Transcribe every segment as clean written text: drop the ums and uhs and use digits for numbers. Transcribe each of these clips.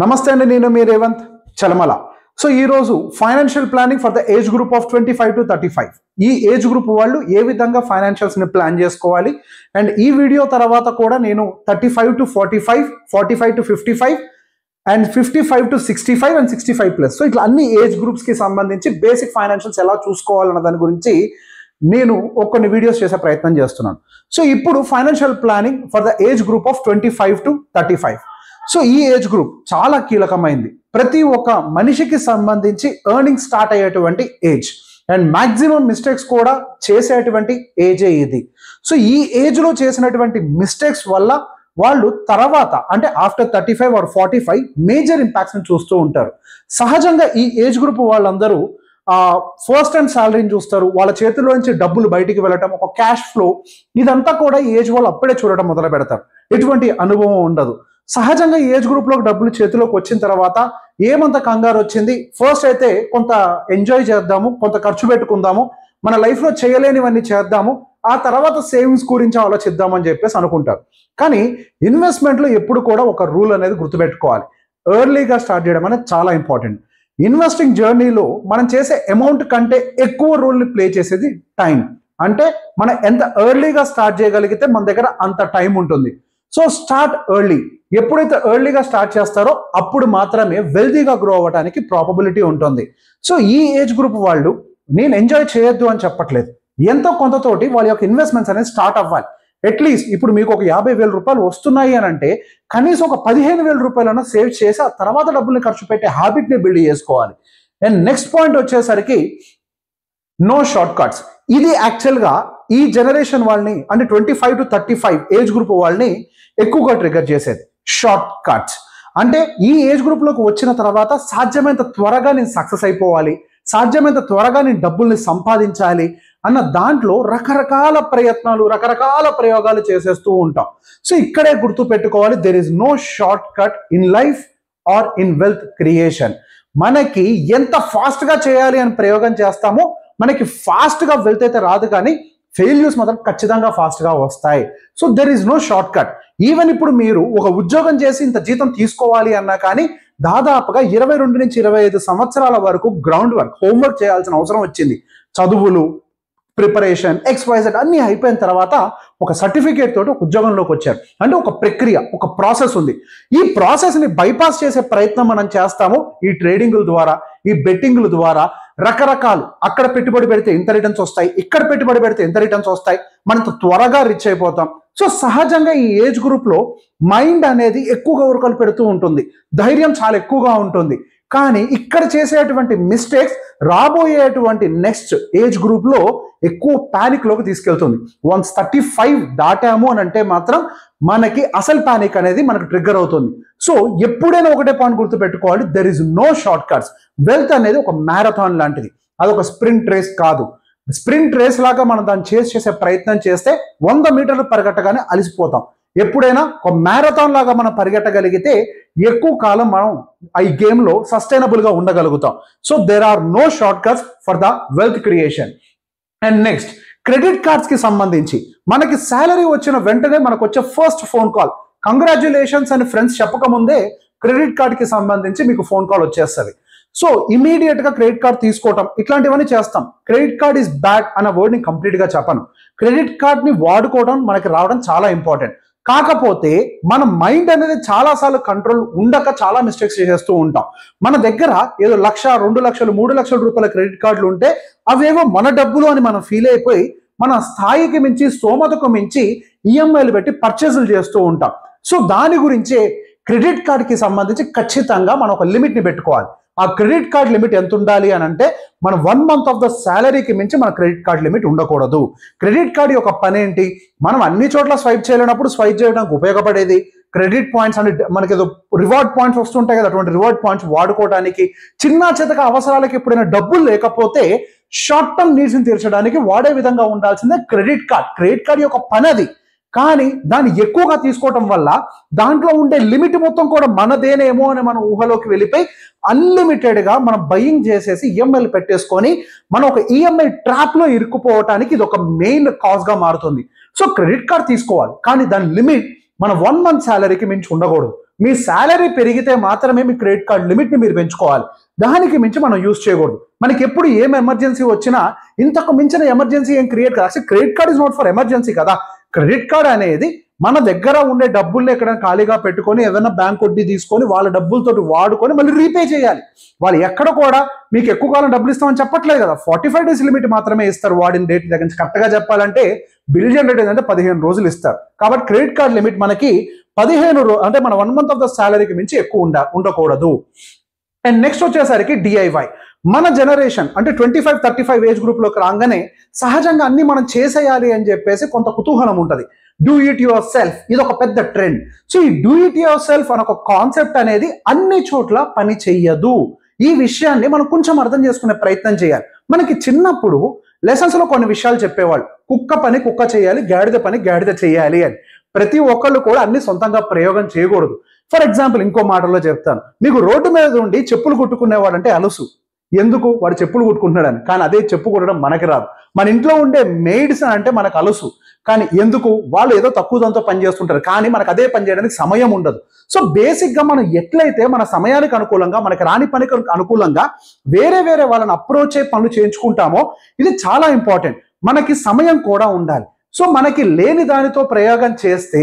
నమస్తే అండి, నేను మీ రేవంత్ చలమల. సో ఈ రోజు financial planning for the age group of 25 to 35. ఈ ఏజ్ గ్రూప్ వాళ్ళు ఏ విధంగా ఫైనాన్షియల్స్ ని ప్లాన్ చేసుకోవాలి అండ్ ఈ వీడియో తర్వాత కూడా నేను 35 to 45, 45 to 55 and 55 to 65 and 65+. So ఇట్లా అన్ని ఏజ్ గ్రూప్స్ కి సంబంధించి బేసిక్ ఫైనాన్షియల్స్ ఎలా చూసుకోవాలన్న దాని గురించి నేను కొన్ని వీడియోస్ చేసే ప్రయత్నం చేస్తున్నాను. సో ఇప్పుడు financial planning for the age group of 25 to 35. So ఈ ఏజ్ గ్రూప్ చాలా కీలకమైంది. ప్రతి ఒక్క మనిషికి సంబంధించి ఎర్నింగ్ స్టార్ట్ అయ్యేటువంటి ఏజ్ అండ్ మాక్సిమం మిస్టేక్స్ కూడా చేసేటువంటి ఏజే ఇది. సో ఈ ఏజ్ లో చేసినటువంటి మిస్టేక్స్ వల్ల వాళ్ళు తర్వాత అంటే ఆఫ్టర్ 35 or 45 మేజర్ ఇంపాక్ట్స్ ని చూస్తూ ఉంటారు. సహజంగా ఈ ఏజ్ గ్రూప్ వాళ్ళందరూ ఫస్ట్ అండ్ శాలరీని చూస్తారు, వాళ్ళ చేతిలో నుంచి డబ్బులు బయటికి వెళ్ళటం, ఒక క్యాష్ ఫ్లో, ఇదంతా కూడా ఈ ఏజ్ వాళ్ళు అప్పుడే చూడటం మొదలు పెడతారు. ఎటువంటి అనుభవం ఉండదు. సహజంగా ఈ ఏజ్ గ్రూప్ లో డబ్బులు చేతిలోకి వచ్చిన తర్వాత ఏమంత కంగారు వచ్చింది, ఫస్ట్ అయితే కొంత ఎంజాయ్ చేద్దాము, కొంత ఖర్చు పెట్టుకుందాము, మన లైఫ్ లో చేయలేనివన్నీ చేద్దాము, ఆ తర్వాత సేవింగ్స్ గురించి ఆలోచిద్దామని చెప్పేసి అనుకుంటారు. కానీ ఇన్వెస్ట్మెంట్ లో ఎప్పుడు కూడా ఒక రూల్ అనేది గుర్తుపెట్టుకోవాలి. ఎర్లీగా స్టార్ట్ చేయడం అనేది చాలా ఇంపార్టెంట్. ఇన్వెస్టింగ్ జర్నీలో మనం చేసే అమౌంట్ కంటే ఎక్కువ రోల్ ని ప్లే చేసేది టైం. అంటే మనం ఎంత ఎర్లీగా స్టార్ట్ చేయగలిగితే మన దగ్గర అంత టైం ఉంటుంది. So start early. ఎప్పుడైతే ఎర్లీగా స్టార్ట్ చేస్తారో అప్పుడు మాత్రమే వెల్తీగా గ్రో అవ్వడానికి ప్రాబబిలిటీ ఉంటుంది. సో ఈ ఏజ్ గ్రూప్ వాళ్ళు నేను ఎంజాయ్ చేయొద్దు అని చెప్పట్లేదు, ఎంతో కొంతతోటి వాళ్ళ యొక్క ఇన్వెస్ట్మెంట్స్ అనేది స్టార్ట్ అవ్వాలి. అట్లీస్ట్ ఇప్పుడు మీకు ఒక 50,000 రూపాయలు వస్తున్నాయి అని అంటే కనీసం ఒక 15,000 రూపాయలైనా సేవ్ చేసి ఆ తర్వాత డబ్బుల్ని ఖర్చు పెట్టే హ్యాబిట్ ని బిల్డ్ చేసుకోవాలి. అండ్ నెక్స్ట్ పాయింట్ వచ్చేసరికి నో షార్ట్ కట్స్. ఇది యాక్చువల్గా ఈ జనరేషన్ వాళ్ళని అంటే 25 to 35 ఏజ్ గ్రూప్ వాళ్ళని ఎక్కువగా ట్రిగర్ చేసేది. షార్ట్ కట్స్ అంటే ఈ ఏజ్ గ్రూప్ లోకి వచ్చిన తర్వాత సాధ్యమైనంత త్వరగా నేను సక్సెస్ అయిపోవాలి, సాధ్యమైనంత త్వరగా నేను డబ్బుల్ని సంపాదించాలి అన్న దాంట్లో రకరకాల ప్రయత్నాలు, రకరకాల ప్రయోగాలు చేసేస్తూ ఉంటాం. సో ఇక్కడే గుర్తు పెట్టుకోవాలి, there is no shortcut in life or in wealth creation. మనకి ఎంత ఫాస్ట్ గా చేయాలి అని ప్రయోగం చేస్తామో మనకి ఫాస్ట్ గా వెల్త్ అయితే రాదు, కానీ ఫెయిల్యూర్స్ మాత్రం ఖచ్చితంగా ఫాస్ట్ గా వస్తాయి. So there is no shortcut. Even ఇప్పుడు మీరు ఒక ఉద్యోగం చేసి ఇంత జీతం తీసుకోవాలి అన్నా కానీ దాదాపుగా 22 నుంచి 25 సంవత్సరాల వరకు గ్రౌండ్ వర్క్, హోంవర్క్ చేయాల్సిన అవసరం వచ్చింది. చదువులు, ప్రిపరేషన్, XYZ అన్ని అయిపోయిన తర్వాత ఒక సర్టిఫికేట్ తోటి ఒక ఉద్యోగంలోకి వచ్చారు. అంటే ఒక ప్రక్రియ, ఒక ప్రాసెస్ ఉంది. ఈ ప్రాసెస్ ని బైపాస్ చేసే ప్రయత్నం మనం చేస్తాము ఈ ట్రేడింగ్ల ద్వారా, ఈ బెట్టింగ్ల ద్వారా. రకరకాలు, అక్కడ పెట్టుబడి పెడితే ఇంత రిటర్న్స్ వస్తాయి, ఇక్కడ పెట్టుబడి పెడితే ఇంత రిటర్న్స్ వస్తాయి, మనంత త్వరగా రిచ్ అయిపోతాం. సో సహజంగా ఈ ఏజ్ గ్రూప్ లో మైండ్ అనేది ఎక్కువగా ఉరకలు పెడుతూ ఉంటుంది, ధైర్యం చాలా ఎక్కువగా ఉంటుంది. కానీ ఇక్కడ చేసేటువంటి మిస్టేక్స్ రాబోయేటువంటి నెక్స్ట్ ఏజ్ గ్రూప్ లో ఎక్కువ పానిక్ లోకి తీసుకెళ్తుంది. వన్స్ 35 దాటాము అని అంటే మాత్రం మనకి అసలు పానిక్ అనేది మనకు ట్రిగ్గర్ అవుతుంది. సో ఎప్పుడైనా ఒకటే పాయింట్ గుర్తు పెట్టుకోవాలి, there is no short cuts. Wealth అనేది ఒక మ్యారథాన్ లాంటిది, అదొక స్ప్రింట్ రేస్ కాదు. స్ప్రింట్ రేస్ లాగా మనం దాన్ని చేసే ప్రయత్నం చేస్తే 100 మీటర్లు పరిగెట్టగానే అలిసిపోతాం. ఎప్పుడైనా ఒక మ్యారథాన్ లాగా మనం పరిగెట్టగలిగితే ఎక్కువ కాలం మనం ఈ గేమ్ లో సస్టైనబుల్ గా ఉండగలుగుతాం. So there are no short cuts for the wealth creation. And next credit cards కి సంబంధించి మనకి శాలరీ వచ్చిన వెంటనే మనకు వచ్చే ఫస్ట్ ఫోన్ కాల్ కంగ్రాచ్యులేషన్స్ అని ఫ్రెండ్స్ చెప్పకముందే క్రెడిట్ కార్డ్ కి సంబంధించి మీకు ఫోన్ కాల్ వచ్చేస్తుంది. సో ఇమీడియట్ గా క్రెడిట్ కార్డ్ తీసుకోవటం ఇట్లాంటివన్నీ చేస్తాం. క్రెడిట్ కార్డ్ ఈస్ బ్యాడ్ అన్న వర్డ్ ని కంప్లీట్ గా చెప్పను. క్రెడిట్ కార్డ్ ని వాడుకోవడం మనకి రావడం చాలా ఇంపార్టెంట్. కాకపోతే మన మైండ్ అనేది చాలా సార్లు కంట్రోల్ ఉండక చాలా మిస్టేక్స్ చేసేస్తూ ఉంటాం. మన దగ్గర ఏదో 1,00,000, 2,00,000, 3,00,000 రూపాయల క్రెడిట్ కార్డులు ఉంటే అవేవో మన డబ్బులు అని మనం ఫీల్ అయిపోయి మన స్థాయికి మించి, స్తోమతకు మించి ఈఎంఐలు పెట్టి పర్చేసులు చేస్తూ ఉంటాం. సో దాని గురించే క్రెడిట్ కార్డ్కి సంబంధించి ఖచ్చితంగా మనం ఒక లిమిట్ని పెట్టుకోవాలి. ఆ క్రెడిట్ కార్డ్ లిమిట్ ఎంత ఉండాలి అని అంటే మన 1 month ఆఫ్ ద శాలరీకి మించి మన క్రెడిట్ కార్డ్ లిమిట్ ఉండకూడదు. క్రెడిట్ కార్డ్ యొక్క పని ఏంటి, మనం అన్ని చోట్ల స్వైప్ చేయలేనప్పుడు స్వైప్ చేయడానికి ఉపయోగపడేది క్రెడిట్ పాయింట్స్. అంటే మనకి ఏదో రివార్డ్ పాయింట్స్ వస్తుంటాయి కదా, అటువంటి రివార్డ్ పాయింట్స్ వాడుకోవడానికి, చిన్న చితక అవసరాలకి ఎప్పుడైనా డబ్బులు లేకపోతే షార్ట్ టర్మ్ నీడ్స్ ని తీర్చడానికి వాడే విధంగా ఉండాల్సిందే క్రెడిట్ కార్డ్. క్రెడిట్ కార్డ్ యొక్క పని అది. కానీ దాన్ని ఎక్కువగా తీసుకోవటం వల్ల దాంట్లో ఉండే లిమిట్ మొత్తం కూడా మనదేనేమో అని మనం ఊహలోకి వెళ్ళిపోయి అన్లిమిటెడ్ గా మనం బయింగ్ చేసేసి ఈఎంఐలు పెట్టేసుకొని మనం ఒక ఈఎంఐ ట్రాప్ లో ఇరుక్కుపోవటానికి ఇది ఒక మెయిన్ కాజ్ గా మారుతుంది. సో క్రెడిట్ కార్డ్ తీసుకోవాలి, కానీ దాని లిమిట్ మన 1 month శాలరీకి మించి ఉండకూడదు. మీ శాలరీ పెరిగితే మాత్రమే మీ క్రెడిట్ కార్డ్ లిమిట్ని మీరు పెంచుకోవాలి. దానికి మించి మనం యూజ్ చేయకూడదు. మనకి ఎప్పుడు ఏం ఎమర్జెన్సీ వచ్చినా ఇంతకు మించిన ఎమర్జెన్సీ ఏం క్రియేట్ కాదు. అసలు credit card is not for emergency కదా. క్రెడిట్ కార్డ్ అనేది మన దగ్గర ఉండే డబ్బుల్ని ఎక్కడైనా ఖాళీగా పెట్టుకొని ఏదైనా బ్యాంక్ వడ్డీ తీసుకొని వాళ్ళ డబ్బులతోటి వాడుకొని మళ్ళీ రీపే చేయాలి. వాళ్ళు ఎక్కడ కూడా మీకు ఎక్కువ కాలం డబ్బులు ఇస్తామని చెప్పట్లేదు కదా. 45 days లిమిట్ మాత్రమే ఇస్తారు వాడిన డేట్ దగ్గర నుంచి. కరెక్ట్గా చెప్పాలంటే బిల్ జనరేట్ ఏంటంటే 15 రోజులు ఇస్తారు. కాబట్టి క్రెడిట్ కార్డ్ లిమిట్ మనకి 15 అంటే మన 1 month ఆఫ్ ద శాలరీకి మించి ఎక్కువ ఉండకూడదు. అండ్ నెక్స్ట్ వచ్చేసరికి డిఐవై. మన జనరేషన్ అంటే 25-35 ఏజ్ గ్రూప్లోకి రాగానే సహజంగా అన్ని మనం చేసేయాలి అని చెప్పేసి కొంత కుతూహలం ఉంటుంది. డూ ఇట్ యువర్ సెల్ఫ్ ఇది ఒక పెద్ద ట్రెండ్. సో ఈ డూ ఇట్ యువర్ సెల్ఫ్ అనే ఒక కాన్సెప్ట్ అనేది అన్ని చోట్ల పని చెయ్యదు. ఈ విషయాన్ని మనం కొంచెం అర్థం చేసుకునే ప్రయత్నం చేయాలి. మనకి చిన్నప్పుడు లెసన్స్ లో కొన్ని విషయాలు చెప్పేవాళ్ళు. కుక్క పని కుక్క చేయాలి, గాడిద పని గాడిద చేయాలి అని. ప్రతి ఒక్కళ్ళు కూడా అన్ని సొంతంగా ప్రయోగం చేయకూడదు. ఫర్ ఎగ్జాంపుల్ ఇంకో మాటలో చెప్తాను. మీకు రోడ్డు మీద ఉండి చెప్పులు కుట్టుకునేవాడంటే అలుసు. ఎందుకు? వాడు చెప్పులు కుట్టుకుంటున్నాడని. కానీ అదే చెప్పు కుట్టడం మనకి రాదు. మన ఇంట్లో ఉండే మెయిడ్స్ అంటే మనకు అలుసు. కానీ ఎందుకు? వాళ్ళు ఏదో తక్కువ దాంతో పని చేస్తుంటారు, కానీ మనకు అదే పని చేయడానికి సమయం ఉండదు. సో బేసిక్గా మనం ఎట్లయితే మన సమయానికి అనుకూలంగా, మనకి రాని పనికి అనుకూలంగా వేరే వాళ్ళని అప్రోచ్ అయ్యి పనులు చేయించుకుంటామో ఇది చాలా ఇంపార్టెంట్. మనకి సమయం కూడా ఉండాలి. సో మనకి లేని దానితో ప్రయోగం చేస్తే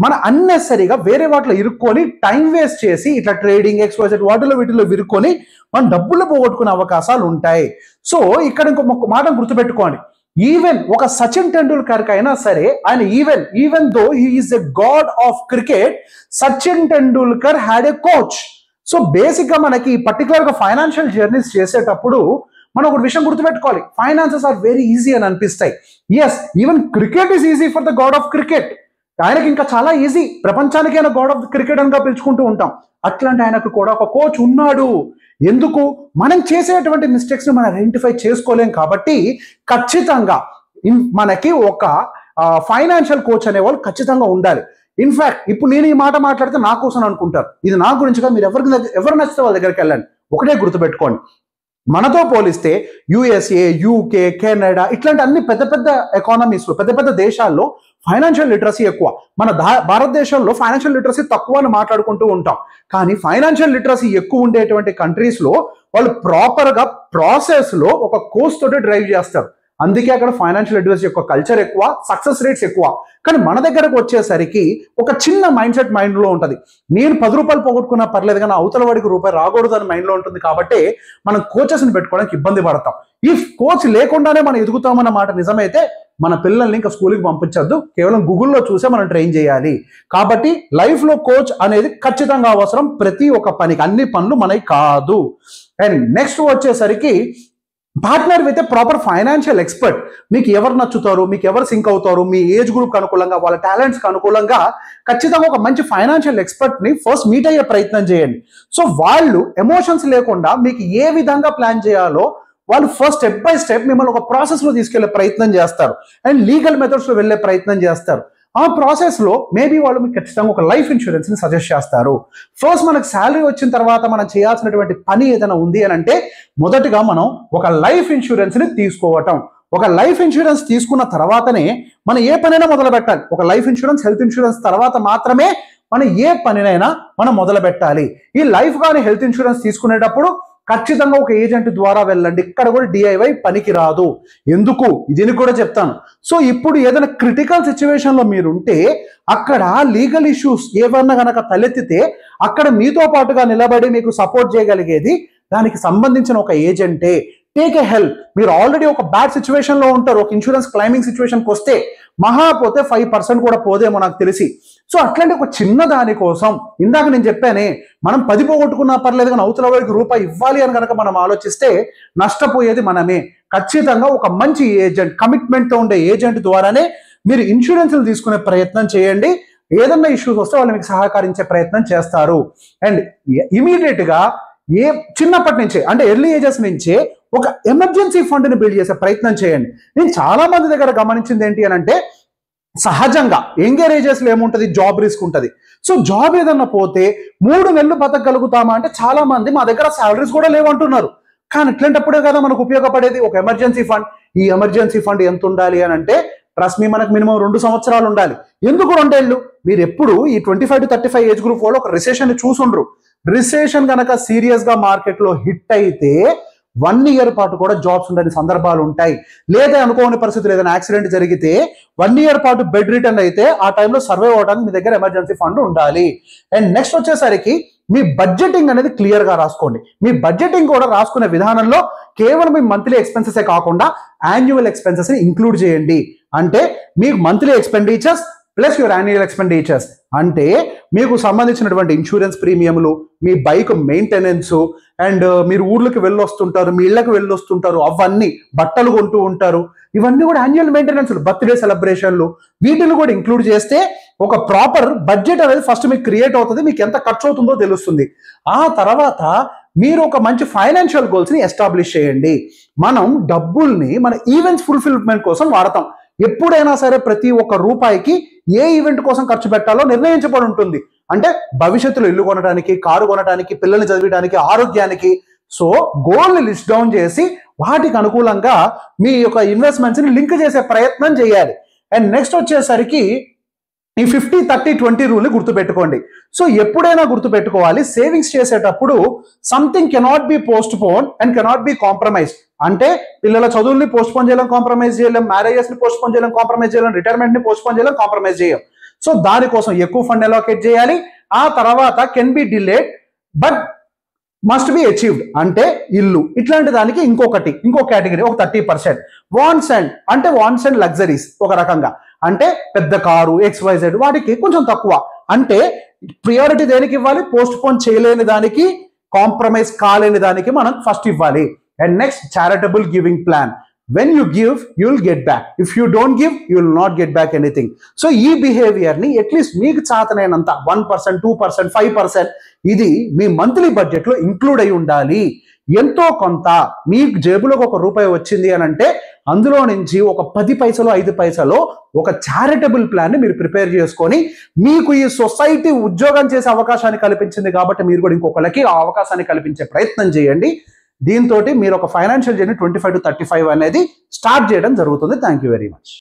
మన అన్నెసరిగా వేరే వాటిలో ఇరుక్కొని టైం వేస్ట్ చేసి ఇట్లా ట్రేడింగ్ ఎక్స్పోజెట్ వీటిలో విరుక్కొని మనం డబ్బులు పోగొట్టుకునే అవకాశాలు ఉంటాయి. సో ఇక్కడ ఇంకొక మాట గుర్తుపెట్టుకోండి. ఈవెన్ ఒక సచిన్ టెండూల్కర్ అయినా సరే, ఆయన even though he is a God of cricket, Sachin Tendulkar had a coach. So basic గా మనకి పర్టికులర్ గా ఫైనాన్షియల్ జర్నీస్ చేసేటప్పుడు మనం ఒక విషయం గుర్తుపెట్టుకోవాలి. ఫైనాన్సెస్ ఆర్ వెరీ ఈజీ అని అనిపిస్తాయి. Yes, even cricket is easy for the god of cricket. ఆయనకి ఇంకా చాలా ఈజీ. ప్రపంచానికి ఆయన గాడ్ ఆఫ్ క్రికెట్ అనిగా పిలుచుకుంటూ ఉంటాం. అట్లాంటి ఆయనకు కూడా ఒక కోచ్ ఉన్నాడు. ఎందుకు? మనం చేసేటువంటి మిస్టేక్స్ ని మనం ఐడెంటిఫై చేసుకోలేం కాబట్టి ఖచ్చితంగా మనకి ఒక ఫైనాన్షియల్ కోచ్ అనేవాళ్ళు ఖచ్చితంగా ఉండాలి. ఇన్ఫాక్ట్ ఇప్పుడు నేను ఈ మాట మాట్లాడితే నా కోసం అనుకుంటారు, ఇది నా గురించిగా. మీరు ఎవరు నచ్చితే వాళ్ళ దగ్గరికి వెళ్ళండి. ఒకటే గుర్తుపెట్టుకోండి, మనతో పోలిస్తే యుఎస్ఏ, యూకే, కెనడా ఇట్లాంటి అన్ని పెద్ద ఎకానమీస్లో, పెద్ద దేశాల్లో ఫైనాన్షియల్ లిటరసీ ఎక్కువ. మన భారతదేశంలో ఫైనాన్షియల్ లిటరసీ తక్కువ అని మాట్లాడుకుంటూ ఉంటాం. కానీ ఫైనాన్షియల్ లిటరసీ ఎక్కువ ఉండేటువంటి కంట్రీస్లో వాళ్ళు ప్రాపర్గా ప్రాసెస్లో ఒక కోర్స్ తోటి డ్రైవ్ చేస్తారు. అందుకే అక్కడ ఫైనాన్షియల్ లిటరసీ యొక్క కల్చర్ ఎక్కువ, సక్సెస్ రేట్స్ ఎక్కువ. కానీ మన దగ్గరకు వచ్చేసరికి ఒక చిన్న మైండ్ సెట్ మైండ్లో ఉంటుంది. నేను 10 రూపాయలు పోగొట్టుకున్నా పర్లేదు, కానీ అవతల వాడికి రూపాయి రాకూడదు అని మైండ్లో ఉంటుంది. కాబట్టి మనం కోచెస్ని పెట్టుకోవడానికి ఇబ్బంది పడతాం. ఈ కోచ్ లేకుండానే మనం ఎదుగుతామన్న మాట నిజమైతే మన పిల్లల్ని ఇంకా స్కూల్కి పంపించద్దు, కేవలం గూగుల్లో చూసే మనం ట్రైన్ చేయాలి. కాబట్టి లైఫ్లో కోచ్ అనేది ఖచ్చితంగా అవసరం ప్రతి ఒక్క పనికి. అన్ని పనులు మనకి కాదు. అండ్ నెక్స్ట్ వచ్చేసరికి partner with a proper financial expert. మీకు ఎవరు నచ్చుతారు, మీకు ఎవరు సింక్ అవుతారు, మీ ఏజ్ గ్రూప్కి అనుకూలంగా, వాళ్ళ టాలెంట్స్కి అనుకూలంగా ఖచ్చితంగా ఒక మంచి ఫైనాన్షియల్ ఎక్స్పర్ట్ని ఫస్ట్ మీట్ అయ్యే ప్రయత్నం చేయండి. సో వాళ్ళు ఎమోషన్స్ లేకుండా మీకు ఏ విధంగా ప్లాన్ చేయాలో వాళ్ళు ఫస్ట్ స్టెప్ బై స్టెప్ మిమ్మల్ని ఒక ప్రాసెస్లో తీసుకెళ్లే ప్రయత్నం చేస్తారు. అండ్ లీగల్ మెథడ్స్లో వెళ్ళే ప్రయత్నం చేస్తారు. ఆ ప్రాసెస్లో మేబీ వాళ్ళు మీకు ఖచ్చితంగా ఒక లైఫ్ ఇన్సూరెన్స్ని సజెస్ట్ చేస్తారు. ఫస్ట్ మనకు శాలరీ వచ్చిన తర్వాత మనం చేయాల్సినటువంటి పని ఏదైనా ఉంది అని అంటే మొదటిగా మనం ఒక లైఫ్ ఇన్సూరెన్స్ని తీసుకోవటం. ఒక లైఫ్ ఇన్సూరెన్స్ తీసుకున్న తర్వాతనే మనం ఏ పనైనా మొదలు పెట్టాలి. ఒక లైఫ్ ఇన్సూరెన్స్, హెల్త్ ఇన్సూరెన్స్ తర్వాత మాత్రమే మనం ఏ పనినైనా మనం మొదలు పెట్టాలి. ఈ లైఫ్ కానీ హెల్త్ ఇన్సూరెన్స్ తీసుకునేటప్పుడు ఖచ్చితంగా ఒక ఏజెంట్ ద్వారా వెళ్ళండి. ఇక్కడ కూడా డిఐవై పనికి రాదు. ఎందుకు? దీనికి కూడా చెప్తాను. సో ఇప్పుడు ఏదైనా క్రిటికల్ సిచ్యువేషన్లో మీరుంటే అక్కడ లీగల్ ఇష్యూస్ ఏమన్నా కనుక తలెత్తితే అక్కడ మీతో పాటుగా నిలబడి మీకు సపోర్ట్ చేయగలిగేది దానికి సంబంధించిన ఒక ఏజెంటే. Take a help. మీరు ఆల్రెడీ ఒక బ్యాడ్ సిచ్యువేషన్లో ఉంటారు. ఒక ఇన్సూరెన్స్ క్లైమింగ్ సిచ్యువేషన్కి వస్తే మహా పోతే 5% కూడా పోదేమో నాకు తెలిసి. సో అట్లాంటి ఒక చిన్న దాని కోసం ఇందాక నేను చెప్పానే, మనం 10 పోగొట్టుకున్నా పర్లేదు, కానీ అవతల వాడికి రూపాయి ఇవ్వాలి అని కనుక మనం ఆలోచిస్తే నష్టపోయేది మనమే. ఖచ్చితంగా ఒక మంచి ఏజెంట్, కమిట్మెంట్తో ఉండే ఏజెంట్ ద్వారానే మీరు ఇన్సూరెన్స్లు తీసుకునే ప్రయత్నం చేయండి. ఏదన్నా ఇష్యూస్ వస్తే వాళ్ళు మీకు సహకరించే ప్రయత్నం చేస్తారు. అండ్ ఇమీడియట్గా చిన్నప్పటి నుంచే అంటే ఎర్లీ ఏజెస్ నుంచే ఒక ఎమర్జెన్సీ ఫండ్ని బిల్డ్ చేసే ప్రయత్నం చేయండి. నేను చాలా మంది దగ్గర గమనించింది ఏంటి అని అంటే, సహజంగా యంగర్ ఏజెస్లో ఏముంటుంది, జాబ్ రిస్క్ ఉంటుంది. సో జాబ్ ఏదన్నా పోతే 3 నెలలు బతకగలుగుతామా అంటే చాలా మంది మా దగ్గర శాలరీస్ కూడా లేవంటున్నారు. కానీ ఇట్లాంటప్పుడే కదా మనకు ఉపయోగపడేది ఒక ఎమర్జెన్సీ ఫండ్. ఈ ఎమర్జెన్సీ ఫండ్ ఎంత ఉండాలి అని అంటే ట్రస్ట్ మీ మనకు మినిమం 2 సంవత్సరాలు ఉండాలి. ఎందుకు 2 ఏళ్ళు? మీరు ఎప్పుడు ఈ 25 to 35 ఏజ్ గ్రూప్ వాళ్ళు ఒక రిసెషన్ చూసుండ్రు. రిసెషన్ కనుక సీరియస్ గా మార్కెట్ లో హిట్ అయితే 1 ఇయర్ పాటు కూడా జాబ్స్ ఉండని సందర్భాలు ఉంటాయి. లేదా అనుకోని పరిస్థితులు ఏదైనా యాక్సిడెంట్ జరిగితే 1 ఇయర్ పాటు బెడ్ రిటర్న్ అయితే ఆ టైంలో సర్వైవ్ అవడానికి మీ దగ్గర ఎమర్జెన్సీ ఫండ్ ఉండాలి. అండ్ నెక్స్ట్ వచ్చేసరికి మీ బడ్జెటింగ్ అనేది క్లియర్ గా రాసుకోండి. మీ బడ్జెటింగ్ కూడా రాసుకునే విధానంలో కేవలం మీ మంత్లీ ఎక్స్పెన్సెసే కాకుండా యాన్యువల్ ఎక్స్పెన్సెస్ ని ఇంక్లూడ్ చేయండి. అంటే మీకు monthly expenditures plus your annual expenditures అంటే మీకు సంబంధించినటువంటి ఇన్సూరెన్స్ ప్రీమియంలు, మీ బైక్ మెయింటెనెన్స్, అండ్ మీరు ఊర్లకు వెళ్ళొస్తుంటారు, మీ ఇళ్లకు వెళ్ళొస్తుంటారు, అవన్నీ బట్టలు కొంటూ ఉంటారు, ఇవన్నీ కూడా యాన్యువల్ మెయింటెనెన్స్, బర్త్డే సెలబ్రేషన్లు, వీటిని కూడా ఇంక్లూడ్ చేస్తే ఒక ప్రాపర్ బడ్జెట్ అనేది ఫస్ట్ మీకు క్రియేట్ అవుతుంది. మీకు ఎంత ఖర్చు అవుతుందో తెలుస్తుంది. ఆ తర్వాత మీరు ఒక మంచి ఫైనాన్షియల్ గోల్స్ ని ఎస్టాబ్లిష్ చేయండి. మనం డబ్బుల్ని మన ఈవెంట్స్ ఫుల్ఫిల్మెంట్ కోసం వాడతాం. ఎప్పుడైనా సరే ప్రతి ఒక్క రూపాయికి ఏ ఈవెంట్ కోసం ఖర్చు పెట్టాలో నిర్ణయించబడి ఉంటుంది. అంటే భవిష్యత్తులో ఇల్లు కొనడానికి, కారు కొనడానికి, పిల్లల్ని చదివడానికి, ఆరోగ్యానికి. సో గోల్ ని లిస్ట్ డౌన్ చేసి వాటికి అనుకూలంగా మీ యొక్క ఇన్వెస్ట్మెంట్స్ ని లింక్ చేసే ప్రయత్నం చేయాలి. అండ్ నెక్స్ట్ వచ్చేసరికి ఈ 50-30-20 రూల్ ని గుర్తుపెట్టుకోండి. సో ఎప్పుడైనా గుర్తుపెట్టుకోవాలి, సేవింగ్స్ చేసేటప్పుడు something cannot be post phone and cannot be compromise. అంటే పిల్లల చదువుల్ని పోస్ట్ పోన్ చేయలేం, కాంప్రమైజ్ చేయలేం, మ్యారేజెస్ ని పోస్ట్ పోన్ చేయలేం, కాంప్రమైజ్ చేయలేం, రిటైర్మెంట్ ని పోస్ట్ పోన్ చేయలేం, కాంప్రమైజ్ చేయం. సో దానికోసం ఎక్కువ ఫండ్ అలోకేట్ చేయాలి. ఆ తర్వాత can be delayed but must be achieved అంటే ఇల్లు, ఇట్లాంటి దానికి ఇంకో కేటగిరీ ఒక 30%. వాంట్స్ అండ్ లగ్జరీస్ ఒక రకంగా, అంటే పెద్ద కారు, XYZ వాటికి కొంచెం తక్కువ. అంటే ప్రియారిటీ దేనికి ఇవ్వాలి? పోస్ట్ పోన్ చేయలేని దానికి, కాంప్రమైజ్ కాలేని దానికి మనం ఫస్ట్ ఇవ్వాలి. And next charitable giving plan. When you give you will get back, if you don't give you will not get back anything. So ఈ బిహేవియర్ ని అట్లీస్ట్ మీకు చాతనైనంత 1%, 2%, 5% ఇది మీ మంత్లీ బడ్జెట్ లో ఇంక్లూడ్ అయి ఉండాలి. ఎంతో కొంత మీకు జేబులోకి ₹1 వచ్చింది అని అంటే అందులో నుంచి ఒక 10 పైసలు 5 పైసలు ఒక చారిటబుల్ ప్లాన్ ని మీరు ప్రిపేర్ చేసుకొని, మీకు ఈ సొసైటీ ఉద్యోగం చేసే అవకాశాన్ని కల్పించింది కాబట్టి మీరు కూడా ఇంకొకరికి ఆ అవకాశాన్ని కల్పించే ప్రయత్నం చేయండి. దీంతో మీరు ఒక ఫైనాన్షియల్ జర్నీ 25 to 35 అనేది స్టార్ట్ చేయడం జరుగుతుంది. Thank you very much.